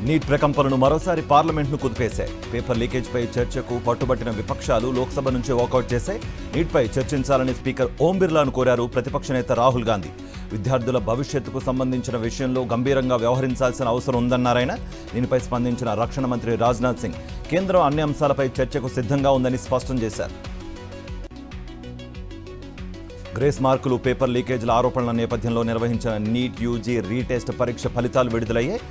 Neat ప్రకంపనలు మరోసారి పార్లమెంట్ను కుదిపేశాయి. Paper లీకేజ్పై చర్చకు పట్టుబట్టిన విపక్షాలు లోక్సభ నుంచి వాకౌట్ చేశాయి. నీట్పై చర్చించాలని స్పీకర్ ఓం బిర్లాను కోరారు ప్రతిపక్ష నేత రాహుల్ గాంధీ. విద్యార్థుల భవిష్యత్తుకు సంబంధించిన విషయంలో గంభీరంగా వ్యవహరించాల్సిన అవసరం ఉందన్నారాయన. దీనిపై స్పందించిన రక్షణ మంత్రి రాజ్నాథ్ సింగ్ కేంద్రం అన్ని అంశాలపై చర్చకు సిద్ధంగా ఉందని స్పష్టం చేశారు. గ్రేస్ మార్కులు పేపర్ లీకేజ్ల ఆరోపణల నేపథ్యంలో నిర్వహించిన నీట్ యూజీ రీటెస్ట్ పరీక్ష ఫలితాలు విడుదలయ్యాయి.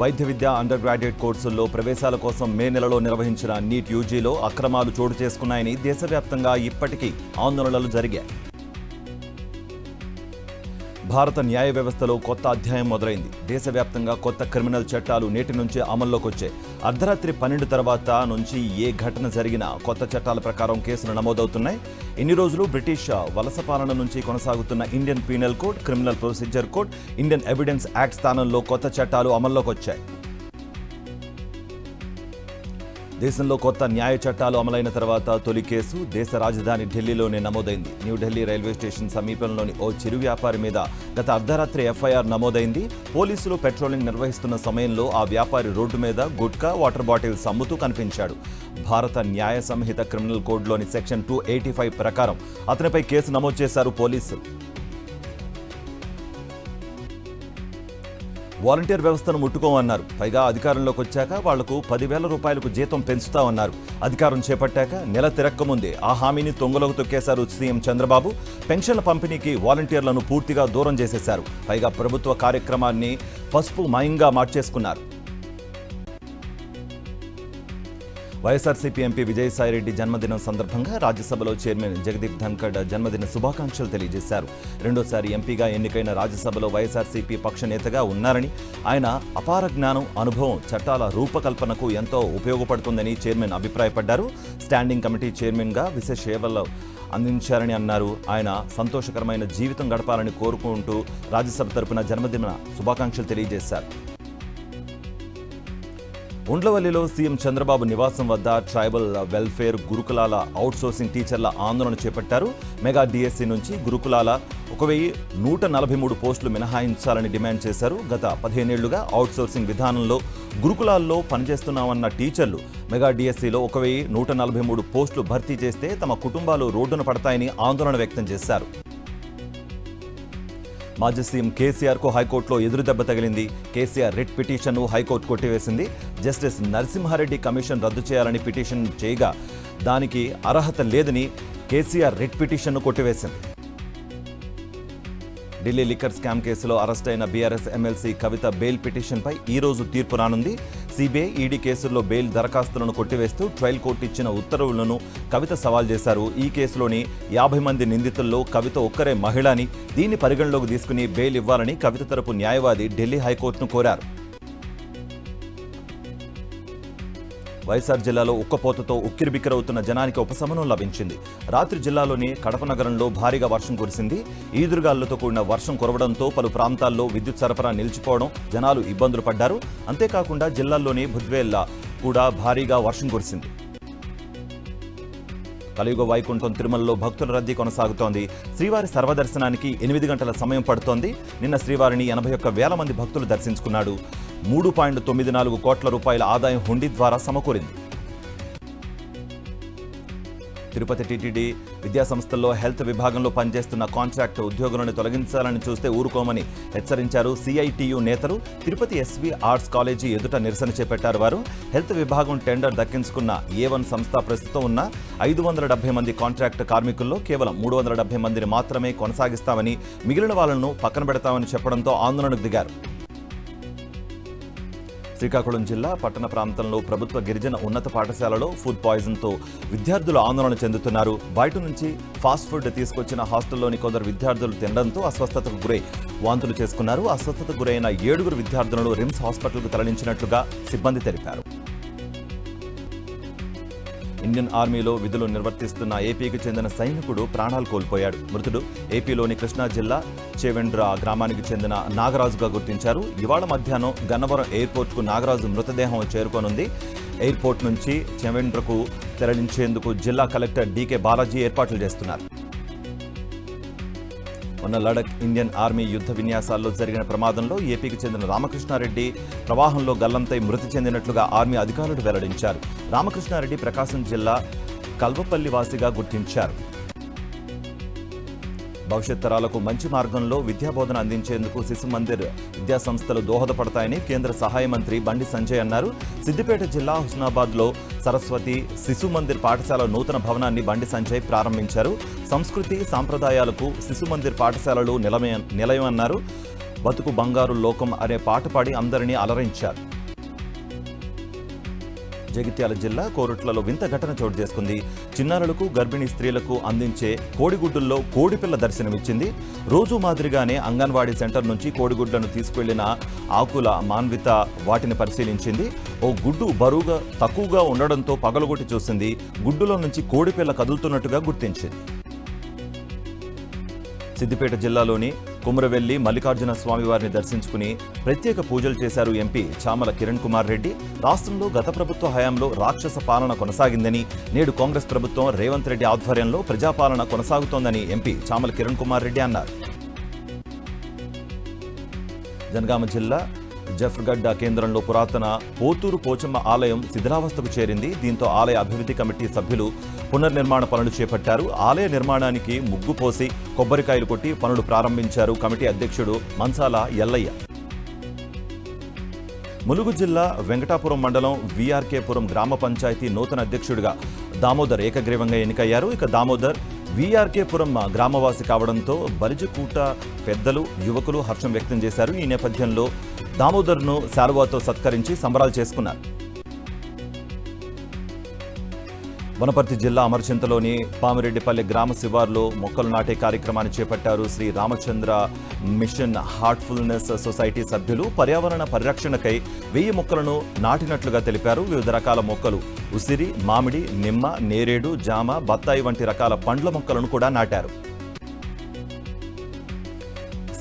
వైద్య విద్య అండర్ గ్రాడ్యుయేట్ కోర్సుల్లో ప్రవేశాల కోసం మే నెలలో నిర్వహించిన నీట్ యూజీలో అక్రమాలు చోటు చేసుకున్నాయని దేశవ్యాప్తంగా ఇప్పటికీ ఆందోళనలు జరిగాయి. భారత న్యాయ వ్యవస్థలో కొత్త అధ్యాయం మొదలైంది. దేశవ్యాప్తంగా కొత్త క్రిమినల్ చట్టాలు నేటి నుంచి అమల్లోకి వచ్చాయి. అర్ధరాత్రి 12 తర్వాత నుంచి ఏ ఘటన జరిగినా కొత్త చట్టాల ప్రకారం కేసులు నమోదవుతున్నాయి. ఇన్ని రోజులు బ్రిటిష్ వలస పాలన నుంచి కొనసాగుతున్న Indian penal code, criminal procedure code, Indian evidence act స్థానంలో కొత్త చట్టాలు అమల్లోకి వచ్చాయి. దేశంలో కొత్త న్యాయ చట్టాలు అమలైన తర్వాత తొలి కేసు దేశ రాజధాని ఢిల్లీలోనే నమోదైంది. న్యూఢిల్లీ రైల్వే స్టేషన్ సమీపంలోని ఓ చిరు వ్యాపారి మీద గత అర్ధరాత్రి ఎఫ్ఐఆర్ నమోదైంది. పోలీసులు పెట్రోలింగ్ నిర్వహిస్తున్న సమయంలో ఆ వ్యాపారి రోడ్డు మీద గుట్కా, వాటర్ బాటిల్స్ అమ్ముతూ కనిపించాడు. భారత న్యాయ సంహిత క్రిమినల్ కోడ్లోని సెక్షన్ 285 ప్రకారం అతనిపై కేసు నమోదు చేశారు పోలీసులు. వాలంటీర్ వ్యవస్థను ముట్టుకోమన్నారు. పైగా అధికారంలోకి వచ్చాక వాళ్లకు 10,000 రూపాయలకు జీతం పెంచుతామన్నారు. అధికారం చేపట్టాక నెల తిరక్కముందే ఆ హామీని తొంగలోకి తొక్కేశారు సీఎం చంద్రబాబు. పెన్షన్ల పంపిణీకి వాలంటీర్లను పూర్తిగా దూరం చేసేశారు. పైగా ప్రభుత్వ కార్యక్రమాన్ని పసుపు మయంగా మార్చేసుకున్నారు. వైఎస్ఆర్సీపీ ఎంపీ విజయసాయిరెడ్డి జన్మదినం సందర్భంగా రాజ్యసభలో చైర్మన్ జగదీప్ ధన్కడ్ జన్మదిన శుభాకాంక్షలు తెలియజేశారు. రెండోసారి ఎంపీగా ఎన్నికైన రాజ్యసభలో వైఎస్ఆర్సీపీ పక్ష నేతగా ఉన్నారని, ఆయన అపార జ్ఞానం, అనుభవం చట్టాల రూపకల్పనకు ఎంతో ఉపయోగపడుతుందని చైర్మన్ అభిప్రాయపడ్డారు. స్టాండింగ్ కమిటీ చైర్మన్గా విశేష సేవలు అందించారని అన్నారు. ఆయన సంతోషకరమైన జీవితం గడపాలని కోరుకుంటూ రాజ్యసభ తరపున జన్మదిన శుభాకాంక్షలు తెలియజేశారు. ఉండ్లవల్లిలో సీఎం చంద్రబాబు నివాసం వద్ద ట్రైబల్ వెల్ఫేర్ గురుకులాల అవుట్సోర్సింగ్ టీచర్ల ఆందోళన చేపట్టారు. మెగా డిఎస్సి నుంచి గురుకులాల 1,143 పోస్టులు మినహాయించాలని డిమాండ్ చేశారు. గత 15 ఏళ్లుగా అవుట్సోర్సింగ్ విధానంలో గురుకులాల్లో పనిచేస్తున్నామన్న టీచర్లు మెగా డిఎస్సిలో 1,143 పోస్టులు భర్తీ చేస్తే తమ కుటుంబాలు రోడ్డున పడతాయని ఆందోళన వ్యక్తం చేశారు. మాజీ సీఎం కేసీఆర్కు హైకోర్టులో ఎదురుదెబ్బ తగిలింది. కేసీఆర్ రిట్ పిటిషన్ను హైకోర్టు కొట్టివేసింది. జస్టిస్ నరసింహారెడ్డి కమిషన్ రద్దు చేయాలని పిటిషన్ చేయగా దానికి అర్హత లేదని కేసీఆర్ రిట్ పిటిషన్ను కొట్టివేసింది. ఢిల్లీ లిక్కర్ స్కామ్ కేసులో అరెస్ట్ అయిన బీఆర్ఎస్ ఎమ్మెల్సీ కవిత బెయిల్ పిటిషన్పై ఈ రోజు తీర్పు రానుంది. సిబిఐ, ఈడీ కేసుల్లో బెయిల్ దరఖాస్తులను కొట్టివేస్తూ ట్రయల్ కోర్టు ఇచ్చిన ఉత్తర్వులను కవిత సవాల్ చేశారు. ఈ కేసులోని 50 మంది నిందితుల్లో కవిత ఒక్కరే మహిళ అని, దీన్ని పరిగణలోకి తీసుకుని బెయిల్ ఇవ్వాలని కవిత తరపు న్యాయవాది ఢిల్లీ హైకోర్టును కోరారు. వైఎస్ఆర్ జిల్లాలో ఉక్కపోతతో ఉక్కిరిబిక్కిరవుతున్న జనానికి ఉపశమనం లభించింది. రాత్రి జిల్లాలోని కడప నగరంలో భారీగా వర్షం కురిసింది. ఈదురుగాలులతో కూడిన వర్షం కురవడంతో పలు ప్రాంతాల్లో విద్యుత్ సరఫరా నిలిచిపోవడం, జనాలు ఇబ్బందులు పడ్డారు. అంతేకాకుండా జిల్లాల్లోని బుద్వేల్లో కూడా భారీగా వర్షం కురిసింది. కలియుగ వైకుంఠం తిరుమలలో భక్తుల రద్దీ కొనసాగుతోంది. శ్రీవారి సర్వదర్శనానికి 8 గంటల సమయం పడుతోంది. నిన్న శ్రీవారిని 81,000 మంది భక్తులు దర్శించుకున్నాడు. 3.94 కోట్ల రూపాయల ఆదాయం హుండీ ద్వారా సమకూరింది. తిరుపతి టీటీడీ విద్యాసంస్థల్లో హెల్త్ విభాగంలో పనిచేస్తున్న కాంట్రాక్ట్ ఉద్యోగులను తొలగించాలని చూస్తే ఊరుకోమని హెచ్చరించారు సిఐటియు నేతలు. తిరుపతి ఎస్వి ఆర్ట్స్ కాలేజీ ఎదుట నిరసన చేపట్టారు వారు. హెల్త్ విభాగం టెండర్ దక్కించుకున్న A1 సంస్థ ప్రస్తుతం ఉన్న 570 మంది కాంట్రాక్ట్ కార్మికుల్లో కేవలం 370 మందిని మాత్రమే కొనసాగిస్తామని, మిగిలిన వాళ్లను పక్కన పెడతామని చెప్పడంతో ఆందోళనకు దిగారు. శ్రీకాకుళం జిల్లా పట్టణ ప్రాంతంలో ప్రభుత్వ గిరిజన ఉన్నత పాఠశాలలో ఫుడ్ పాయిజన్తో విద్యార్థులు ఆందోళన చెందుతున్నారు. బయట నుంచి ఫాస్ట్ ఫుడ్ తీసుకొచ్చిన హాస్టల్లోని కొందరు విద్యార్థులు తినడంతో అస్వస్థతకు గురై వాంతులు చేసుకున్నారు. అస్వస్థతకు గురైన 7 విద్యార్థులను రిమ్స్ హాస్పిటల్కు తరలించినట్లుగా సిబ్బంది తెలిపారు. ఇండియన్ ఆర్మీలో విధులు నిర్వర్తిస్తున్న ఏపీకి చెందిన సైనికుడు ప్రాణాలు కోల్పోయాడు. మృతుడు ఏపీలోని కృష్ణా జిల్లా చెవెండ్ర గ్రామానికి చెందిన నాగరాజుగా గుర్తించారు. ఇవాళ మధ్యాహ్నం గన్నవరం ఎయిర్పోర్ట్కు నాగరాజు మృతదేహం చేరుకోనుంది. ఎయిర్పోర్ట్ నుంచి చెవెండ్రకు తరలించేందుకు జిల్లా కలెక్టర్ డీకే బాలాజీ ఏర్పాట్లు చేస్తున్నారు. మొన్న లడక్ ఇండియన్ ఆర్మీ యుద్ధ విన్యాసాల్లో జరిగిన ప్రమాదంలో ఏపీకి చెందిన రామకృష్ణారెడ్డి ప్రవాహంలో గల్లంతై మృతి చెందినట్లుగా ఆర్మీ అధికారులు వెల్లడించారు. రామకృష్ణారెడ్డి ప్రకాశం జిల్లా కల్వపల్లి వాసిగా గుర్తించారు. భవిష్యత్ తరాలకు మంచి మార్గంలో విద్యాబోధన అందించేందుకు శిశు మందిర్ విద్యాసంస్థలు దోహదపడతాయని కేంద్ర సహాయ మంత్రి బండి సంజయ్ అన్నారు. సిద్దిపేట జిల్లా హుస్నాబాద్లో సరస్వతి శిశు మందిర్ పాఠశాల నూతన భవనాన్ని బండి సంజయ్ ప్రారంభించారు. సంస్కృతి సాంప్రదాయాలకు శిశు మందిర్ పాఠశాలలు నిలయమన్నారు. బతుకు బంగారు లోకం అనే పాట పాడి అందరినీ అలరించారు. జగిత్యాల జిల్లా కోరుట్లలో వింత ఘటన చోటు చేసుకుంది. చిన్నారులకు గర్భిణీ స్త్రీలకు అందించే కోడిగుడ్డుల్లో కోడిపిల్ల దర్శనమిచ్చింది. రోజు మాదిరిగానే అంగన్వాడీ సెంటర్ నుంచి కోడిగుడ్లను తీసుకువెళ్లిన ఆకుల మాన్విత వాటిని పరిశీలించింది. ఓ గుడ్డు బరువుగా తక్కువగా ఉండడంతో పగలగొట్టి చూసింది. గుడ్డులో నుంచి కోడిపిల్ల కదులుతున్నట్టుగా గుర్తించింది. సిద్దిపేట జిల్లాలోని కుమరవెల్లి మల్లికార్జున స్వామివారిని దర్శించుకుని ప్రత్యేక పూజలు చేశారు ఎంపీ చామల కిరణ్ కుమార్ రెడ్డి. రాష్ట్రంలో గత ప్రభుత్వ హయాంలో రాక్షస పాలన కొనసాగిందని, నేడు కాంగ్రెస్ ప్రభుత్వం రేవంత్ రెడ్డి ఆధ్వర్యంలో ప్రజాపాలన కొనసాగుతోందని ఎంపీ చామల కిరణ్ కుమార్ రెడ్డి అన్నారు. జనగామ జిల్లా జఫ్గడ్డ కేంద్రంలో పురాతన పోతూరు పోచమ్మ ఆలయం శిథిలావస్థకు చేరింది. దీంతో ఆలయ అభివృద్ధి కమిటీ సభ్యులు పునర్నిర్మాణ పనులు చేపట్టారు. ఆలయ నిర్మాణానికి ముగ్గు పోసి కొబ్బరికాయలు కొట్టి పనులు ప్రారంభించారు కమిటీ అధ్యక్షుడు మంచాల ఎల్లయ్య. ములుగు జిల్లా వెంకటాపురం మండలం వీఆర్కేపురం గ్రామ పంచాయతీ నూతన అధ్యక్షుడిగా దామోదర్ ఏకగ్రీవంగా ఎన్నికయ్యారు. ఇక దామోదర్ వీఆర్కేపురం గ్రామవాసి కావడంతో బలిజకూట పెద్దలు యువకులు హర్షం వ్యక్తం చేశారు. ఈ నేపథ్యంలో దామోదర్ను శాలువాతో సత్కరించి సంబరాలు చేసుకున్నారు. వనపర్తి జిల్లా అమరచింతలోని పామిరెడ్డిపల్లి గ్రామ శివార్లో మొక్కలు నాటే కార్యక్రమాన్ని చేపట్టారు. Shri Ramachandra mission heartfulness society సభ్యులు పర్యావరణ పరిరక్షణకై 1000 మొక్కలను నాటినట్లుగా తెలిపారు. వివిధ రకాల మొక్కలు ఉసిరి, మామిడి, నిమ్మ, నేరేడు, జామ, బత్తాయి వంటి రకాల పండ్ల మొక్కలను కూడా నాటారు.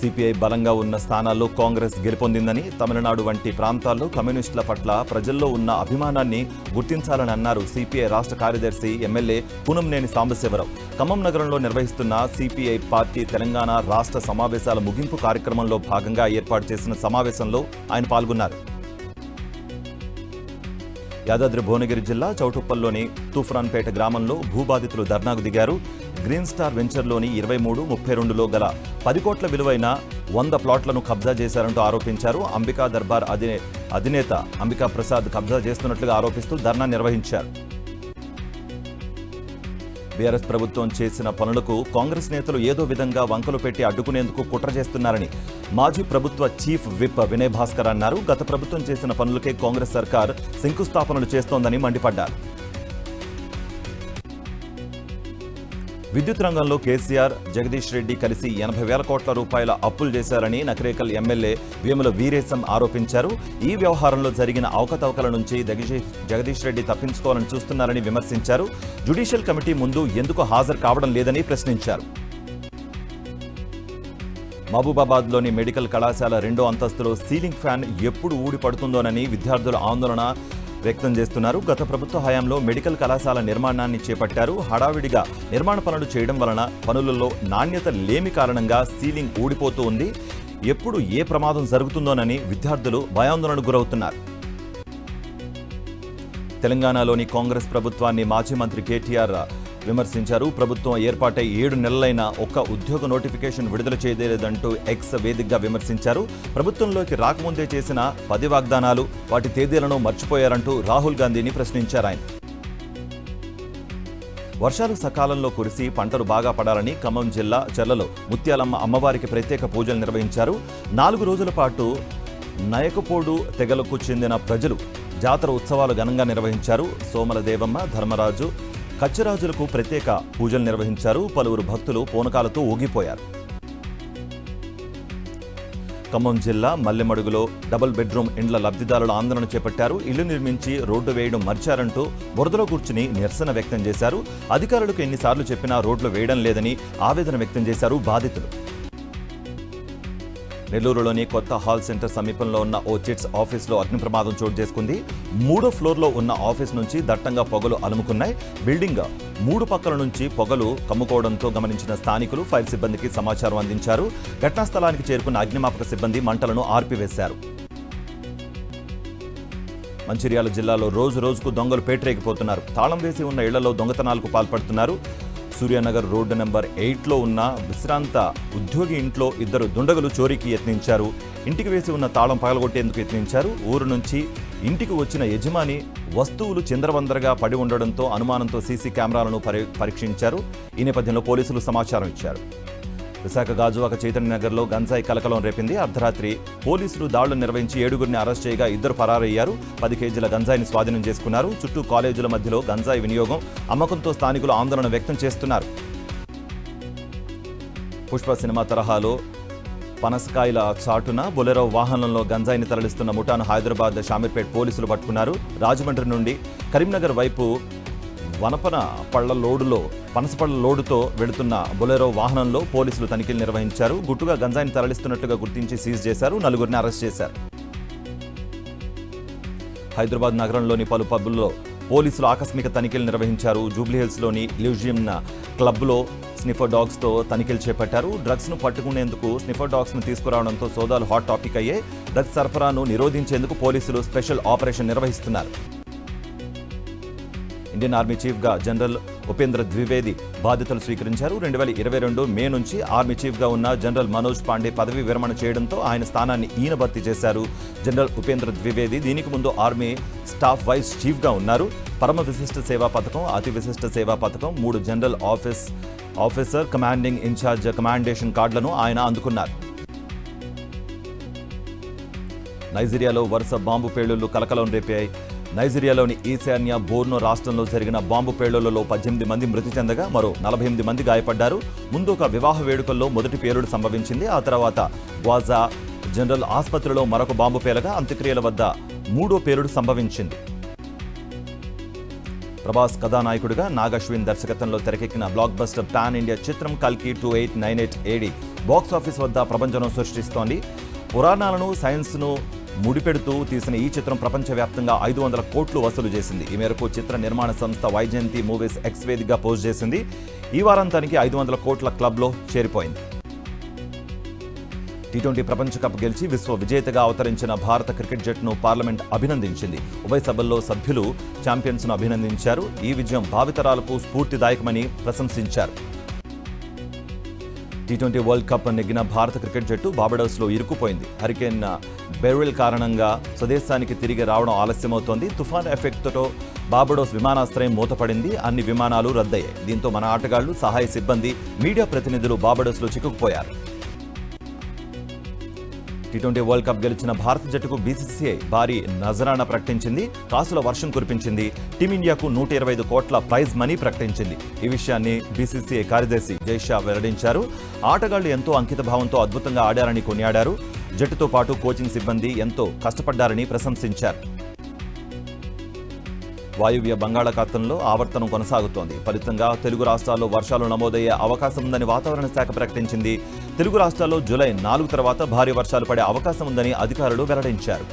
సిపిఐ బలంగా ఉన్న స్థానాల్లో కాంగ్రెస్ గెలుపొందిందని, తమిళనాడు వంటి ప్రాంతాల్లో కమ్యూనిస్టుల పట్ల ప్రజల్లో ఉన్న అభిమానాన్ని గుర్తించాలని అన్నారు సిపిఐ రాష్ట్ర కార్యదర్శి ఎమ్మెల్యే పూనంనేని సాంబశివరావు. ఖమ్మం నగరంలో నిర్వహిస్తున్న సిపిఐ పార్టీ తెలంగాణ రాష్ట్ర సమావేశాల ముగింపు కార్యక్రమంలో భాగంగా ఏర్పాటు చేసిన సమావేశంలో ఆయన పాల్గొన్నారు. యాదాద్రి భువనగిరి జిల్లా చౌటుప్పల్లోని తూఫ్రాన్పేట గ్రామంలో భూబాధితులు ధర్నాకు దిగారు. గ్రీన్ స్టార్ వెంచర్లోని 23, 32లో గల 10 కోట్ల విలువైన 100 ప్లాట్లను కబ్జా చేశారంటూ ఆరోపించారు. అంబికా దర్బార్ అధినేత అంబికా ప్రసాద్ కబ్జా చేస్తున్నట్లుగా ఆరోపిస్తూ ధర్నా నిర్వహించారు. బీఆర్ఎస్ ప్రభుత్వం చేసిన పనులకు కాంగ్రెస్ నేతలు ఏదో విధంగా వంకలు పెట్టి అడ్డుకునేందుకు కుట్ర చేస్తున్నారని మాజీ ప్రభుత్వ చీఫ్ విప్ వినయ్ భాస్కర్ అన్నారు. గత ప్రభుత్వం చేసిన పనులకే కాంగ్రెస్ సర్కార్ శంకుస్థాపనలు చేస్తోందని మండిపడ్డారు. విద్యుత్ రంగంలో కేసీఆర్, జగదీష్ రెడ్డి కలిసి 80,000 కోట్ల రూపాయల అప్పులు చేశారని నకరేకల్ ఎమ్మెల్యే వేముల వీరేశం ఆరోపించారు. ఈ వ్యవహారంలో జరిగిన అవకతవకల నుంచి జగదీష్ రెడ్డి తప్పించుకోవాలని చూస్తున్నారని విమర్శించారు. జ్యుడిషియల్ కమిటీ ముందు ఎందుకు హాజరు కావడం లేదని ప్రశ్నించారు. మహబూబాబాద్లోని మెడికల్ కళాశాల 2వ అంతస్తులో సీలింగ్ ఫ్యాన్ ఎప్పుడు ఊడిపడుతుందోనని విద్యార్థుల ఆందోళన వ్యక్తం చేస్తున్నారు. గత ప్రభుత్వ హయాంలో మెడికల్ కళాశాల నిర్మాణాన్ని చేపట్టారు. హడావిడిగా నిర్మాణ పనులు చేయడం వలన పనులలో నాణ్యత లేమి కారణంగా సీలింగ్ ఊడిపోతూ ఉంది. ఎప్పుడు ఏ ప్రమాదం జరుగుతుందోనని విద్యార్థులు భయాందోళనకు గురవుతున్నారు. తెలంగాణలోని కాంగ్రెస్ ప్రభుత్వాన్ని మాజీ మంత్రి కేటీఆర్ విమర్శించారు. ప్రభుత్వం ఏర్పాటై 7 నెలలైనా ఒక్క ఉద్యోగ నోటిఫికేషన్ విడుదల చేయలేదంటూ ఎక్స్ వేదికగా విమర్శించారు. ప్రభుత్వంలోకి రాకముందే చేసిన 10 వాగ్దానాలు, వాటి తేదీలను మర్చిపోయారంటూ రాహుల్ గాంధీని ప్రశ్నించారు ఆయన. వర్షాలు సకాలంలో కురిసి పంటలు బాగా పడాలని ఖమ్మం జిల్లా చెర్లలో ముత్యాలమ్మ అమ్మవారికి ప్రత్యేక పూజలు నిర్వహించారు. 4 రోజుల పాటు నయకపోడు తెగలకు చెందిన ప్రజలు జాతర ఉత్సవాలు ఘనంగా నిర్వహించారు. సోమల దేవమ్మ, ధర్మరాజు, కచ్చరాజులకు ప్రత్యేక పూజలు నిర్వహించారు. పలువురు భక్తులు పూనకాలతో ఊగిపోయారు. ఖమ్మం జిల్లా మల్లెమడుగులో డబుల్ బెడ్రూమ్ ఇండ్ల లబ్ధిదారుల ఆందోళన చేపట్టారు. ఇళ్లు నిర్మించి రోడ్డు వేయడం మర్చారంటూ బురదలో కూర్చుని నిరసన వ్యక్తం చేశారు. అధికారులకు ఎన్నిసార్లు చెప్పినా రోడ్లు వేయడం లేదని ఆవేదన వ్యక్తం చేశారు బాధితులు. నెల్లూరులోని కొత్త హాల్ సెంటర్ సమీపంలో ఉన్న ఓ చిట్స్ ఆఫీస్లో అగ్ని ప్రమాదం చోటు చేసుకుంది. 3వ ఫ్లోర్లో ఉన్న ఆఫీస్ నుంచి దట్టంగా పొగలు అలుముకున్నాయి. బిల్డింగ్ 3 పక్కల నుంచి పొగలు కమ్ముకోవడంతో గమనించిన స్థానికులు ఫైర్ సిబ్బందికి సమాచారం అందించారు. ఘటనా స్థలానికి చేరుకున్న అగ్నిమాపక సిబ్బంది మంటలను ఆర్పివేశారు. మంచిర్యాల జిల్లాలో రోజు రోజుకు దొంగలు పేటరేగిపోతున్నారు. తాళం వేసి ఉన్న ఇళ్లలో దొంగతనాలకు పాల్పడుతున్నారు. సూర్యానగర్ రోడ్డు నెంబర్ 8లో ఉన్న విశ్రాంత ఉద్యోగి ఇంట్లో 2 దుండగులు చోరీకి యత్నించారు. ఇంటికి వేసి ఉన్న తాళం పగలగొట్టేందుకు యత్నించారు. ఊరు నుంచి ఇంటికి వచ్చిన యజమాని వస్తువులు చిందరవందరగా పడి ఉండడంతో అనుమానంతో సీసీ కెమెరాలను పరీక్షించారు. ఈ నేపథ్యంలో పోలీసులు సమాచారం ఇచ్చారు. విశాఖ గాజువాక చైతన్యనగర్లో గంజాయి కలకలం రేపింది. అర్ధరాత్రి పోలీసులు దాడులు నిర్వహించి 7గురిని అరెస్ట్ చేయగా 2 పరారయ్యారు. 10 కేజీల గంజాయిని స్వాధీనం చేసుకున్నారు. చుట్టూ కాలేజీల మధ్యలో గంజాయి వినియోగం, అమ్మకంతో స్థానికులు ఆందోళన వ్యక్తం చేస్తున్నారు. పుష్ప సినిమా తరహాలో పనసకాయల చాటున బొలెరో వాహనంలో గంజాయిని తరలిస్తున్న ముఠాను హైదరాబాద్ షామీర్పేట్ పోలీసులు పట్టుకున్నారు. రాజమండ్రి నుండి కరీంనగర్ వైపు పనసపళ్ల లోడుతో వెళుతున్న బొలెరో వాహనంలో పోలీసులు తనిఖీలు నిర్వహించారు. గుట్టుగా గంజాయిని తరలిస్తున్నట్లుగా గుర్తించి సీజ్ చేశారు. 4గురిని అరెస్ట్ చేశారు. హైదరాబాద్ నగరంలోని పలు పబ్బుల్లో పోలీసులు ఆకస్మిక తనిఖీలు నిర్వహించారు. జూబ్లీహిల్స్లోని ల్యూజియం క్లబ్లో స్నిఫర్ డాగ్స్తో తనిఖీలు చేపట్టారు. డ్రగ్స్ను పట్టుకునేందుకు స్నిఫర్ డాగ్స్ను తీసుకురావడంతో సోదాలు హాట్ టాపిక్ అయ్యాయి. డ్రగ్స్ సరఫరాను నిరోధించేందుకు పోలీసులు స్పెషల్ ఆపరేషన్ నిర్వహిస్తున్నారు. ఇండియన్ ఆర్మీ చీఫ్గా జనరల్ ఉపేంద్ర ద్వివేది బాధ్యతలు స్వీకరించారు. 2022 మే నుంచి ఆర్మీ చీఫ్గా ఉన్న జనరల్ మనోజ్ పాండే పదవీ విరమణ చేయడంతో ఆయన స్థానాన్ని ఈయన భర్తీ చేశారు. జనరల్ ఉపేంద్ర ద్వివేది దీనికి ముందు ఆర్మీ స్టాఫ్ వైస్ చీఫ్గా ఉన్నారు. పరమ విశిష్ట సేవా పథకం, అతి విశిష్ట సేవా పథకం, 3 general officer commanding in charge commendation కార్డులను ఆయన అందుకున్నారు. నైజీరియాలో వరుస బాంబు పేలుళ్లు కలకలం రేపాయి. నైజీరియాలోని ఈశాన్య బోర్నో రాష్ట్రంలో జరిగిన బాంబు పేలుళ్లలో 18 మంది మృతి చెందగా మరో 48 మంది గాయపడ్డారు. ముందు ఒక వివాహ వేడుకల్లో మొదటి పేలుడు సంభవించింది. ఆ తర్వాత గ్వాజా జనరల్ ఆసుపత్రిలో మరొక బాంబు పేలగా అంత్యక్రియల వద్ద 3వ పేలుడు సంభవించింది. ప్రభాస్ కథానాయకుడిగా నాగశ్విన్ దర్శకత్వంలో తెరకెక్కిన బ్లాక్ బస్టర్ పాన్ ఇండియా చిత్రం కల్కి 2898 AD బాక్సాఫీస్ వద్ద ప్రభంజనం సృష్టిస్తోంది. పురాణాలను సైన్స్ను ముడిపెడుతూ తీసిన ఈ చిత్రం ప్రపంచవ్యాప్తంగా 500 కోట్లు వసూలు చేసింది. ఈ మేరకు చిత్ర నిర్మాణ సంస్థ వైజయంతి మూవీస్ ఎక్స్ వేదికగా పోస్ట్ చేసింది. ఈ వారాంతానికి 500 కోట్ల క్లబ్లో చేరిపోయింది. T20 ప్రపంచ కప్ గెలిచి విశ్వ విజేతగా అవతరించిన భారత క్రికెట్ జట్టును పార్లమెంట్ అభినందించింది. ఉభయ సభల్లో సభ్యులు ఛాంపియన్స్ను అభినందించారు. ఈ విజయం భావితరాలకు స్ఫూర్తిదాయకమని ప్రశంసించారు. T20 వరల్డ్ కప్ నెగ్గిన భారత క్రికెట్ జట్టు బార్బడోస్లో ఇరుక్కుపోయింది. హరికేన్ బెర్రిల్ కారణంగా స్వదేశానికి తిరిగి రావడం ఆలస్యమవుతోంది. తుఫాన్ ఎఫెక్ట్తో బార్బడోస్ విమానాశ్రయం మూతపడింది. అన్ని విమానాలు రద్దయ్యాయి. దీంతో మన ఆటగాళ్లు, సహాయ సిబ్బంది, మీడియా ప్రతినిధులు బార్బడోస్లో చిక్కుకుపోయారు. T20 వరల్డ్ కప్ గెలిచిన భారత జట్టుకు బీసీసీఐ భారీ నజరానా ప్రకటించింది. కాసుల వర్షం కురిపించింది. టీమిండియాకు 125 కోట్ల ప్రైజ్ మనీ ప్రకటించింది. ఈ విషయాన్ని బీసీసీఐ కార్యదర్శి జైషా వెల్లడించారు. ఆటగాళ్లు ఎంతో అంకితభావంతో అద్భుతంగా ఆడారని కొనియాడారు. జట్టుతో పాటు కోచింగ్ సిబ్బంది ఎంతో కష్టపడ్డారని ప్రశంసించారు. వాయువ్య బంగాళాఖాతంలో ఆవర్తనం కొనసాగుతోంది. ఫలితంగా తెలుగు రాష్ట్రాల్లో వర్షాలు నమోదయ్యే అవకాశం ఉందని వాతావరణ శాఖ ప్రకటించింది. తెలుగు రాష్ట్రాల్లో జూలై 4 తర్వాత భారీ వర్షాలు పడే అవకాశం ఉందని అధికారులు వెల్లడించారు.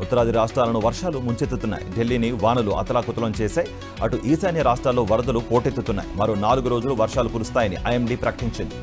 ఉత్తరాది రాష్ట్రాలను వర్షాలు ముంచెత్తుతున్నాయి. ఢిల్లీని వానలు అతలాకుతలం చేశాయి. అటు ఈశాన్య రాష్ట్రాల్లో వరదలు పోటెత్తుతున్నాయి. మరో 4 రోజులు వర్షాలు కురుస్తాయని ఐఎండీ ప్రకటించింది.